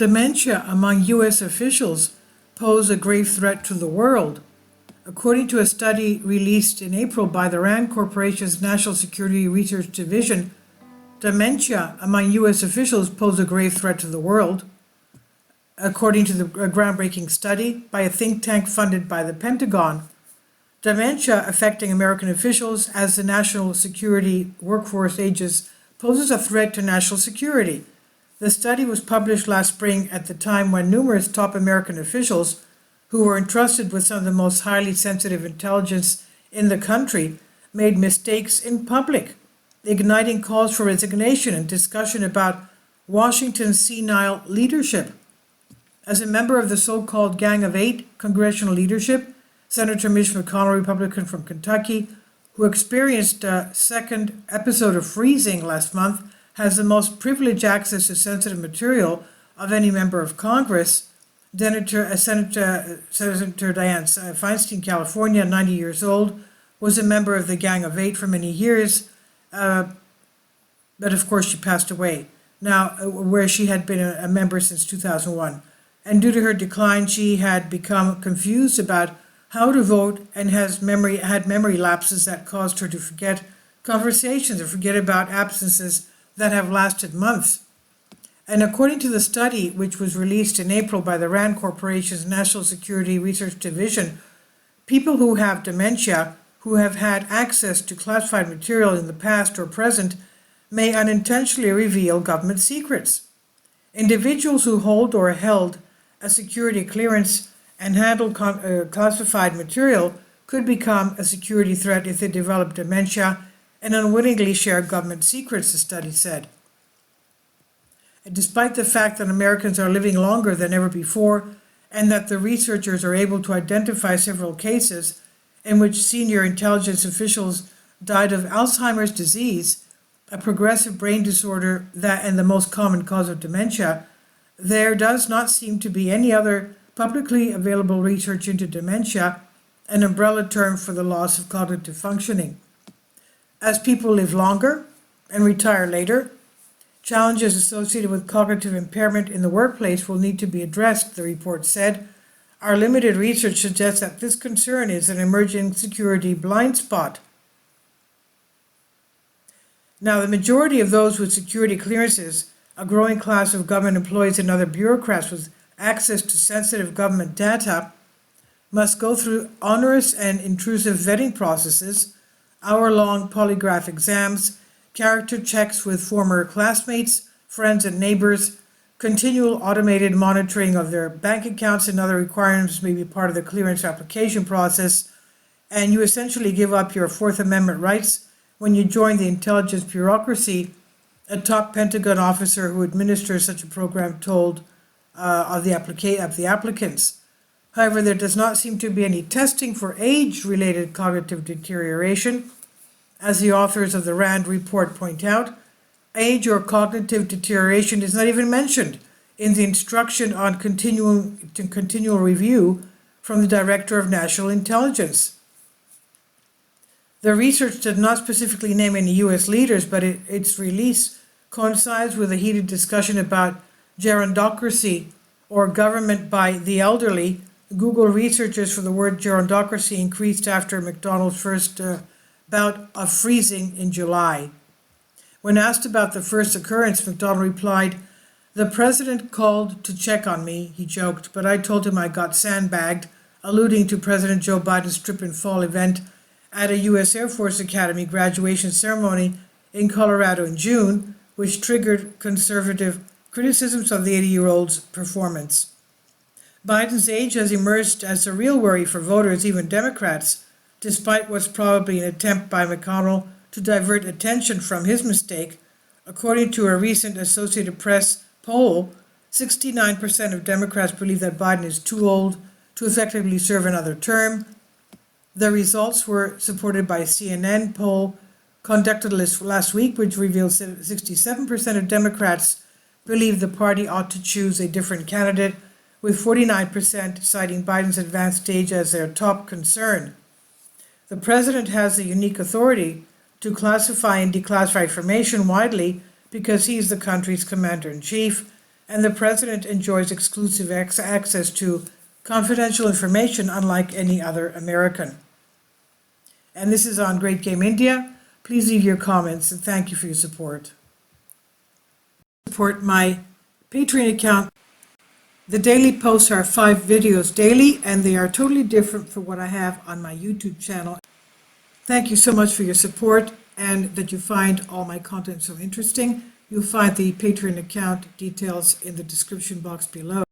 Dementia among U.S. officials pose a grave threat to the world. According to a study released in April by the RAND Corporation's National Security Research Division, dementia among U.S. officials pose a grave threat to the world. According to the groundbreaking study by a think tank funded by the Pentagon, dementia affecting American officials as the national security workforce ages poses a threat to national security. The study was published last spring at the time when numerous top American officials who were entrusted with some of the most highly sensitive intelligence in the country made mistakes in public, igniting calls for resignation and discussion about Washington's senile leadership. As a member of the so-called Gang of Eight congressional leadership, Senator Mitch McConnell, Republican from Kentucky, who experienced a second episode of freezing last month, has the most privileged access to sensitive material of any member of Congress. Senator Dianne Feinstein, California, 90 years old, was a member of the Gang of Eight for many years, but of course she passed away, now where she had been a member since 2001. And due to her decline, she had become confused about how to vote and had memory lapses that caused her to forget conversations or forget about absences that have lasted months. And according to the study, which was released in April by the RAND Corporation's National Security Research Division, people who have dementia, who have had access to classified material in the past or present, may unintentionally reveal government secrets. Individuals who hold or held a security clearance and handle classified material could become a security threat if they develop dementia and unwittingly share government secrets, the study said. And despite the fact that Americans are living longer than ever before, and that the researchers are able to identify several cases in which senior intelligence officials died of Alzheimer's disease, a progressive brain disorder and the most common cause of dementia, there does not seem to be any other publicly available research into dementia, an umbrella term for the loss of cognitive functioning. As people live longer and retire later, challenges associated with cognitive impairment in the workplace will need to be addressed, the report said. Our limited research suggests that this concern is an emerging security blind spot. Now, the majority of those with security clearances, a growing class of government employees and other bureaucrats with access to sensitive government data, must go through onerous and intrusive vetting processes, hour-long polygraph exams, character checks with former classmates, friends, and neighbors, continual automated monitoring of their bank accounts and other requirements may be part of the clearance application process, and you essentially give up your Fourth Amendment rights when you join the intelligence bureaucracy, a top Pentagon officer who administers such a program told of the applicants. However, there does not seem to be any testing for age-related cognitive deterioration. As the authors of the RAND report point out, age or cognitive deterioration is not even mentioned in the instruction on continual review from the Director of National Intelligence. The research did not specifically name any U.S. leaders, but its release coincides with a heated discussion about gerontocracy, or government by the elderly. Google researchers for the word gerontocracy increased after McDonald's first bout of freezing in July. When asked about the first occurrence, McDonald replied, "The president called to check on me," he joked, "but I told him I got sandbagged," alluding to President Joe Biden's trip and fall event at a U.S. Air Force Academy graduation ceremony in Colorado in June, which triggered conservative criticisms of the 80-year-old's performance. Biden's age has emerged as a real worry for voters, even Democrats, despite what's probably an attempt by McConnell to divert attention from his mistake. According to a recent Associated Press poll, 69% of Democrats believe that Biden is too old to effectively serve another term. The results were supported by a CNN poll conducted last week, which revealed 67% of Democrats believe the party ought to choose a different candidate, with 49% citing Biden's advanced age as their top concern. The president has the unique authority to classify and declassify information widely because he is the country's commander-in-chief, and the President enjoys exclusive access to confidential information unlike any other American. And this is on Great Game India. Please leave your comments, and thank you for your support. Support my Patreon account. The daily posts are 5 videos daily, and they are totally different from what I have on my YouTube channel. Thank you so much for your support and that you find all my content so interesting. You'll find the Patreon account details in the description box below.